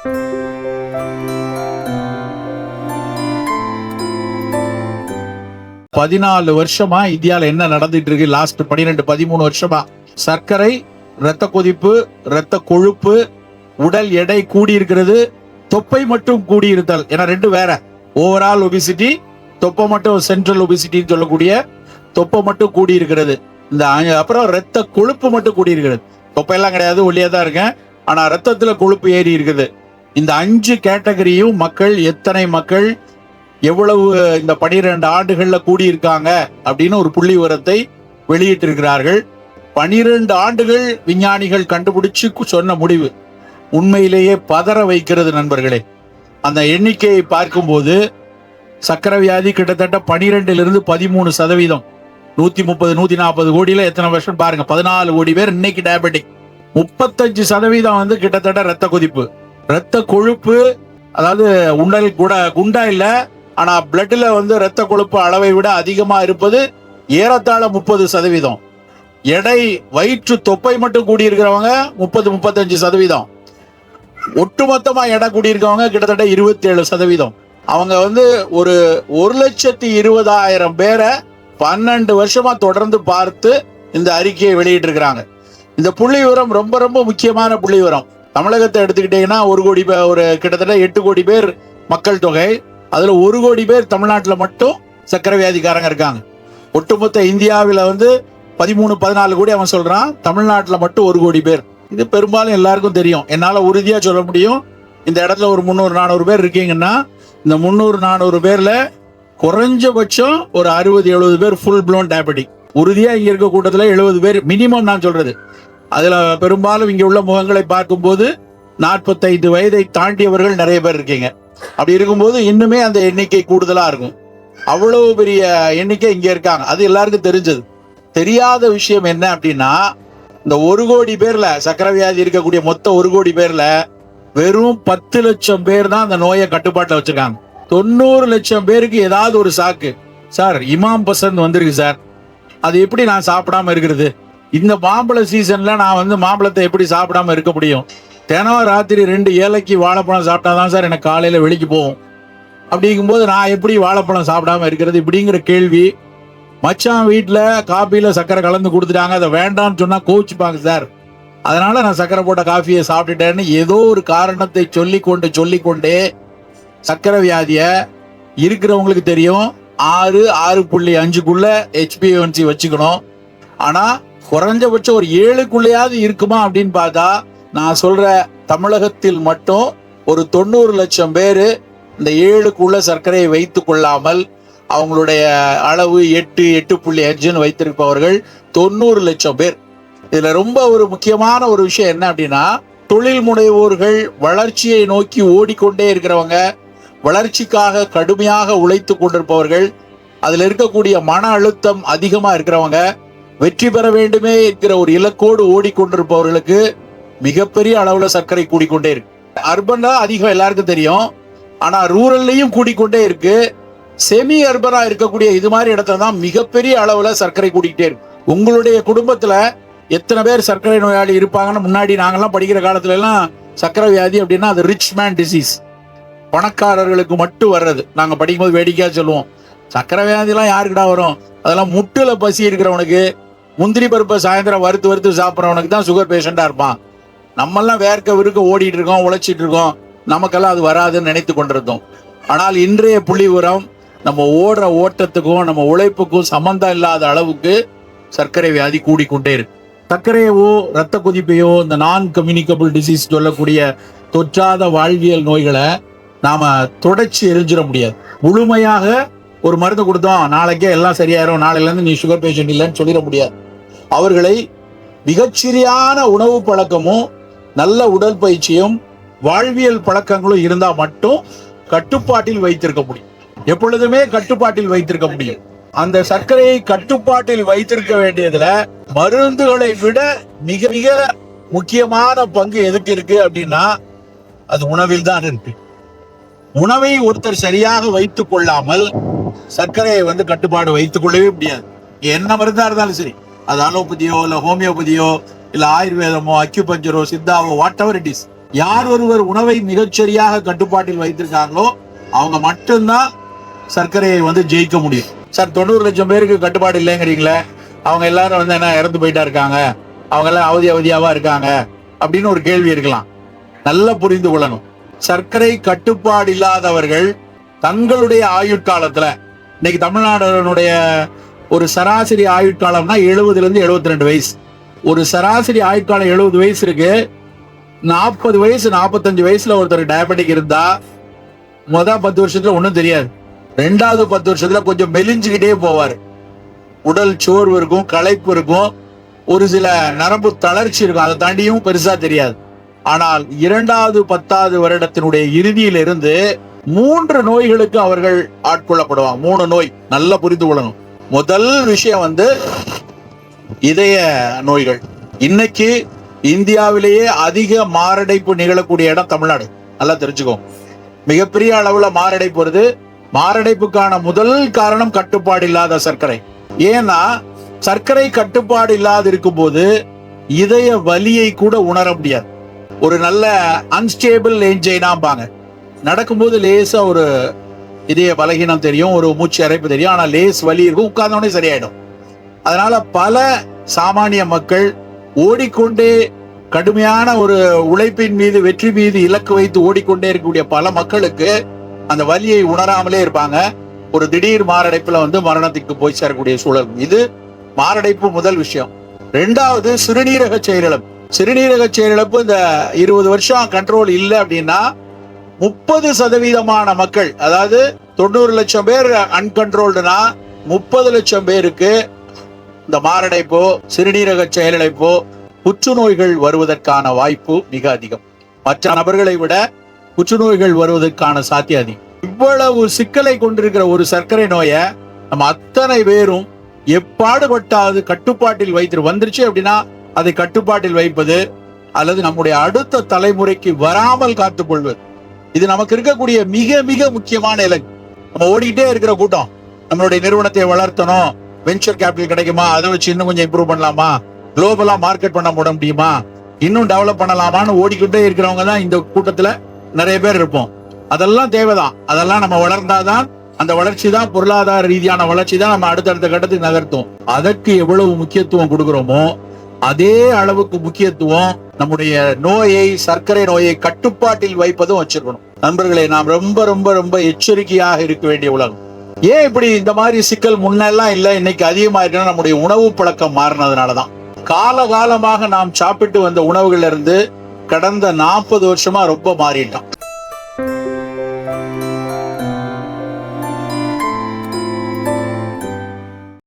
14 வருஷமா இந்தியாவில் என்ன நடந்துட்டு இருக்கு? லாஸ்ட் 12-13 வருஷமா சர்க்கரை, இரத்த கொதிப்பு, இரத்த கொழுப்பு, உடல் எடை கூடி இருக்கிறது, தொப்பை மட்டும் கூடி இருத்தல். ஏன்னா ரெண்டு வேற. ஓவரால் ஒபிசிட்டி, தொப்பை மட்டும் சென்ட்ரல் ஒபிசிட்டின்னு சொல்லக்கூடிய தொப்பை மட்டும் கூடி இருக்கிறது. இந்த அப்புறம் இரத்த கொழுப்பு மட்டும் கூடி இருக்கிறது. தொப்பையெல்லாம் கிடையாது, ஒல்லியா தான் இருக்கேன், ஆனா ரத்தத்துல கொழுப்பு ஏறி இருக்குது. இந்த 5 கேட்டகரியும் மக்கள், எத்தனை மக்கள் எவ்வளவு இந்த 12 ஆண்டுகள்ல கூடியிருக்காங்க அப்படின்னு ஒரு புள்ளி விவரத்தை வெளியிட்டிருக்கிறார்கள். 12 ஆண்டுகள் விஞ்ஞானிகள் கண்டுபிடிச்சு சொன்ன முடிவு உண்மையிலேயே பதற வைக்கிறது நண்பர்களே. அந்த எண்ணிக்கையை பார்க்கும்போது சக்கரை வியாதி கிட்டத்தட்ட 12-13%. 130-140 கோடியில எத்தனை வருஷம் பாருங்க, 14 கோடி பேர் இன்னைக்கு டயபெட்டிக். 35% வந்து கிட்டத்தட்ட ரத்த கொதிப்பு, ரத்த கொழுப்பு. அதாவது உடல் கூட குண்டா இல்ல, ஆனா பிளட்ல வந்து ரத்த கொழுப்பு அளவை விட அதிகமா இருப்பது ஏறத்தாழ 30%. எடை, வயிற்று தொப்பை மட்டும் கூடியிருக்கிறவங்க 30-35%. ஒட்டுமொத்தமா எடை கூடியிருக்கவங்க கிட்டத்தட்ட 27%. அவங்க வந்து ஒரு 1,20,000 பேரை 12 வருஷமா தொடர்ந்து பார்த்து இந்த அறிக்கையை வெளியிட்டு இருக்கிறாங்க. இந்த புள்ளி விவரம் ரொம்ப ரொம்ப முக்கியமான புள்ளி விவரம். தமிழகத்தை எடுத்துக்கிட்டீங்கன்னா ஒரு கிட்டத்தட்ட 8 கோடி பேர் மக்கள் தொகை. அதுல 1 கோடி பேர் தமிழ்நாட்டில் மட்டும் சக்கரை வியாதிக்காரங்க இருக்காங்க. ஒட்டுமொத்த இந்தியாவில் வந்து 13-14 கோடி அவன் சொல்றான், தமிழ்நாட்டில் மட்டும் 1 கோடி பேர். இது பெரும்பாலும் எல்லாருக்கும் தெரியும். என்னால உறுதியா சொல்ல முடியும், இந்த இடத்துல ஒரு 300-400 பேர் இருக்கீங்கன்னா இந்த 300-400 பேர்ல குறைஞ்சபட்சம் ஒரு 60-70 பேர் ஃபுல் ப்ளோன் டயபெட்டிக். உறுதியா இங்க இருக்க கூட்டத்தில் 70 பேர் மினிமம் நான் சொல்றது. அதுல பெரும்பாலும் இங்க உள்ள முகங்களை பார்க்கும்போது 45 வயதை தாண்டியவர்கள் நிறைய பேர் இருக்கீங்க. அப்படி இருக்கும்போது இன்னுமே அந்த எண்ணிக்கை கூடுதலா இருக்கும். அவ்வளவு பெரிய எண்ணிக்கை இங்க இருக்காங்க, அது எல்லாருக்கும் தெரிஞ்சது. தெரியாத விஷயம் என்ன அப்படின்னா, இந்த 1 கோடி பேர்ல சக்கரை வியாதி இருக்கக்கூடிய மொத்த 1 கோடி பேர்ல வெறும் 10 லட்சம் பேர் தான் அந்த நோயை கட்டுப்பாட்டில் வச்சிருக்காங்க. 90 லட்சம் பேருக்கு ஏதாவது ஒரு சாக்கு, சார் இமாம் பசந்த் வந்திருக்கு சார், அது எப்படி நான் சாப்பிடாம இருக்கிறது? இந்த மாம்பழ சீசன்ல நான் வந்து மாம்பழத்தை எப்படி சாப்பிடாம இருக்க முடியும்? தினம் ராத்திரி 2 ஏலக்கி வாழைப்பழம் சாப்பிட்டாதான் சார் எனக்கு காலையில வெளிக்கு போகும். அப்படிங்கும்போது நான் எப்படி வாழைப்பழம் சாப்பிடாம இருக்கிறது? இப்படிங்கிற கேள்வி. மச்சான் வீட்டுல காபியில சக்கரை கலந்து கொடுத்துட்டாங்க, அதை வேண்டாம்னு சொன்னா கோவிச்சுப்பாங்க சார், அதனால நான் சக்கரை போட்ட காஃபியை சாப்பிட்டுட்டேன்னு ஏதோ ஒரு காரணத்தை சொல்லிக்கொண்டே சக்கரை வியாதிய இருக்கிறவங்களுக்கு தெரியும் 6.5க்குள்ள HbA1c வச்சுக்கணும். ஆனா குறைஞ்சபட்சம் ஒரு 7க்குள்ளேயாவது இருக்குமா அப்படின்னு பார்த்தா, நான் சொல்ற தமிழகத்தில் மட்டும் ஒரு 90 லட்சம் பேரு இந்த 7க்குள்ள சர்க்கரையை வைத்துக் கொள்ளாமல் அவங்களுடைய அளவு 8.5 வைத்திருப்பவர்கள் 90 லட்சம் பேர். இதுல ரொம்ப ஒரு முக்கியமான ஒரு விஷயம் என்ன அப்படின்னா, தொழில் முனைவோர்கள், வளர்ச்சியை நோக்கி ஓடிக்கொண்டே இருக்கிறவங்க, வளர்ச்சிக்காக கடுமையாக உழைத்து கொண்டிருப்பவர்கள், அதுல இருக்கக்கூடிய மன அழுத்தம் அதிகமா இருக்கிறவங்க, வெற்றி பெற வேண்டுமே என்கிற ஒரு இலக்கோடு ஓடிக்கொண்டிருப்பவர்களுக்கு மிகப்பெரிய அளவுல சர்க்கரை கூடிக்கொண்டே இருக்கு. அர்பன் தான் அதிகம் எல்லாருக்கும் தெரியும், ஆனா ரூரல்லையும் கூடிக்கொண்டே இருக்கு. செமி அர்பனா இருக்கக்கூடிய இது மாதிரி இடத்துல தான் மிகப்பெரிய அளவுல சர்க்கரை கூடிக்கிட்டே இருக்கு. உங்களுடைய குடும்பத்துல எத்தனை பேர் சர்க்கரை நோயாளி இருப்பாங்கன்னு முன்னாடி நாங்கெல்லாம் படிக்கிற காலத்துல எல்லாம் சர்க்கரை வியாதி அப்படின்னா அது ரிச் மேன் டிசீஸ், பணக்காரர்களுக்கு மட்டும் வர்றது. நாங்க படிக்கும்போது வேடிக்கையா சொல்லுவோம், சர்க்கரை வியாதி எல்லாம் யாருக்கிட்ட வரும்? அதெல்லாம் முட்டுல பசி இருக்கிறவனுக்கு, முந்திரி பருப்பை சாயந்தரம் வறுத்து சாப்பிட்றவனுக்கு தான் சுகர் பேஷண்டா இருப்பான். நம்மெல்லாம் வேர்க்க விருக்க ஓடிட்டு இருக்கோம், உழைச்சிட்டு இருக்கோம், நமக்கெல்லாம் அது வராதுன்னு நினைத்து கொண்டிருந்தோம். ஆனால் இன்றைய புள்ளி விவரம் நம்ம ஓடுற ஓட்டத்துக்கும் நம்ம உழைப்புக்கும் சம்பந்தம் இல்லாத அளவுக்கு சர்க்கரை வியாதி கூடிக்கொண்டே இருக்கு. சர்க்கரையவோ ரத்த கொதிப்பையோ இந்த நான் கம்யூனிகபிள் டிசீஸ் சொல்லக்கூடிய தொற்றாத வாழ்வியல் நோய்களை நாம தொடச்சி எரிஞ்சிட முடியாது. முழுமையாக ஒரு மருந்து கொடுத்தோம் நாளைக்கே எல்லாம் சரியாயிரும், நாளையில இருந்து நீ சுகர் பேஷண்ட் இல்லைன்னு சொல்லிட முடியாது. அவர்களை மிகச்சிறியான உணவு பழக்கமும் நல்ல உடற்பயிற்சியும் வாழ்வியல் பழக்கங்களும் இருந்தா மட்டும் கட்டுப்பாட்டில் வைத்திருக்க முடியும். எப்பொழுதுமே கட்டுப்பாட்டில் வைத்திருக்க முடியும். அந்த சர்க்கரையை கட்டுப்பாட்டில் வைத்திருக்க வேண்டியதுல மருந்துகளை விட மிக மிக முக்கியமான பங்கு எதுக்கு இருக்கு அப்படின்னா அது உணவில் தான் இருக்கு. உணவை ஒருத்தர் சரியாக வைத்துக் கொள்ளாமல் சர்க்கரையை வந்து கட்டுப்பாடு வைத்துக் கொள்ளவே முடியாது. என்ன மருந்தா இருந்தாலும் சரி, அது அலோபதியோ இல்ல ஹோமியோபதியோ இல்ல ஆயுர்வேதமோ அக்யூபஞ்சரோ சித்தாவோ வாட் எவர் இட் இஸ், யார் ஒருவர் உணவை மிகச்சரியாக கட்டுப்பாட்டில் வைத்திருக்காங்களோ அவங்க மட்டும்தான் சர்க்கரையை வந்து ஜெயிக்க முடியும். சார் 90 லட்சம் பேருக்கு கட்டுப்பாடு இல்லைங்கிறீங்களே, அவங்க எல்லாரும் வந்து என்ன இறந்து போயிட்டா இருக்காங்க, அவங்க எல்லாம் அவதியாவா இருக்காங்க அப்படின்னு ஒரு கேள்வி இருக்கலாம். நல்லா புரிந்து கொள்ளணும். சர்க்கரை கட்டுப்பாடு இல்லாதவர்கள் தங்களுடைய ஆயுட்காலத்துல, இன்னைக்கு தமிழ்நாடுடைய ஒரு சராசரி ஆயுட்காலம்னா 70 இருந்து 72 வயசு. ஒரு சராசரி ஆயுட்காலம் 70 வயசு இருக்கு. 40 வயசு 45 வயசுல ஒருத்தர் டயபெட்டிக் இருந்தா மொதல் 10 வருஷத்துல ஒன்றும் தெரியாது. 2வது 10 வருஷத்துல கொஞ்சம் மெலிஞ்சுக்கிட்டே போவார். உடல் சோர்வு இருக்கும், களைப்பு இருக்கும், ஒரு சில நரம்பு தளர்ச்சி இருக்கும். அதை தாண்டியும் பெருசா தெரியாது. ஆனால் 2வது 10வது வருடத்தினுடைய இறுதியிலிருந்து 3 நோய்களுக்கு அவர்கள் ஆட்கொள்ளப்படுவாங்க. 3 நோய் நல்லா புரிந்து கொள்ளணும். முதல் விஷயம் வந்து இதய நோய்கள். இன்னைக்கு இந்தியாவிலேயே அதிக மாரடைப்பு நிகழக்கூடிய இடம் தமிழ்நாடு. நல்லா தெரிஞ்சுக்கோ. மிகப்பெரிய அளவுல மாரடைப்பு வருது. மாரடைப்புக்கான முதல் காரணம் கட்டுப்பாடு இல்லாத சர்க்கரை. ஏன்னா சர்க்கரை கட்டுப்பாடு இல்லாது இருக்கும் போது இதய வலியை கூட உணர முடியாது. ஒரு நல்ல அன்ஸ்டேபிள் என்ஜைனாம்பாங்க. நடக்கும்போது லேசா ஒரு இதய பலகீனம் தெரியும், ஒரு மூச்சு அரைப்பு தெரியும், ஆனா லேஸ் வலி இருக்கும், உட்கார்ந்தோடனே சரியாயிடும். அதனால பல சாமானிய மக்கள் ஓடிக்கொண்டே கடுமையான ஒரு உழைப்பின் மீது, வெற்றி மீது இலக்கு வைத்து ஓடிக்கொண்டே இருக்கக்கூடிய பல மக்களுக்கு அந்த வலியை உணராமலே இருப்பாங்க. ஒரு திடீர் மாரடைப்புல வந்து மரணத்துக்கு போய் சேரக்கூடிய சூழல். இது மாரடைப்பு முதல் விஷயம். 2வது சிறுநீரக செயலிழப்பு. சிறுநீரக செயலிழப்பு இந்த 20 வருஷம் கண்ட்ரோல் இல்லை அப்படின்னா 30% மக்கள், அதாவது 90 லட்சம் பேர் அன்கண்ட்ரோல்டுனா 30 லட்சம் பேருக்கு இந்த மாரடைப்போ சிறுநீரக செயலிழப்போ புற்றுநோய்கள் வருவதற்கான வாய்ப்பு மிக அதிகம். மற்ற நபர்களை விட புற்றுநோய்கள் வருவதற்கான சாத்தியம் அதிகம். இவ்வளவு சிக்கலை கொண்டிருக்கிற ஒரு சர்க்கரை நோயை நம்ம அத்தனை பேரும் எப்பாடுபட்டாவது கட்டுப்பாட்டில் வைத்து வந்துருச்சு அப்படின்னா அதை கட்டுப்பாட்டில் வைப்பது அல்லது நம்முடைய அடுத்த தலைமுறைக்கு வராமல் காத்துக் கொள்வது, இது நமக்கு இருக்கக்கூடிய மிக மிக முக்கியமான இலக்கு. நம்ம ஓடிக்கிட்டே இருக்கிற கூட்டம், நம்மளுடைய நிறுவனத்தை வளர்த்தணும், வெஞ்சர் கேபிட்டல் கிடைக்குமா, அதை வச்சு இன்னும் கொஞ்சம் இம்ப்ரூவ் பண்ணலாமா, குளோபலா மார்க்கெட் பண்ண முடியுமா, இன்னும் டெவலப் பண்ணலாமான்னு ஓடிக்கிட்டே இருக்கிறவங்க தான் இந்த கூட்டத்துல நிறைய பேர் இருப்போம். அதெல்லாம் தேவைதான். அதெல்லாம் நம்ம வளர்ந்தாதான், அந்த வளர்ச்சி தான் பொருளாதார ரீதியான வளர்ச்சி தான் நம்ம அடுத்தடுத்த கட்டத்துக்கு நகர்த்தும். அதற்கு எவ்வளவு முக்கியத்துவம் கொடுக்கிறோமோ அதே அளவுக்கு முக்கியத்துவம் நம்முடைய நோயை, சர்க்கரை நோயை கட்டுப்பாட்டில் வைப்பதும் வச்சிருக்கணும். நண்பர்களே, நாம் ரொம்ப ரொம்ப ரொம்ப எச்சரிக்கையாக இருக்க வேண்டிய உலகம். ஏன் இப்படி இந்த மாதிரி சிக்கல் முன்னெல்லாம் இல்லை, இன்னைக்கு அதிகமா இருக்குன்னா நம்முடைய உணவு பழக்கம் மாறினதுனாலதான். காலகாலமாக நாம் சாப்பிட்டு வந்த உணவுகள்ல இருந்து கடந்த 40 வருஷமா ரொம்ப மாறிட்டோம்.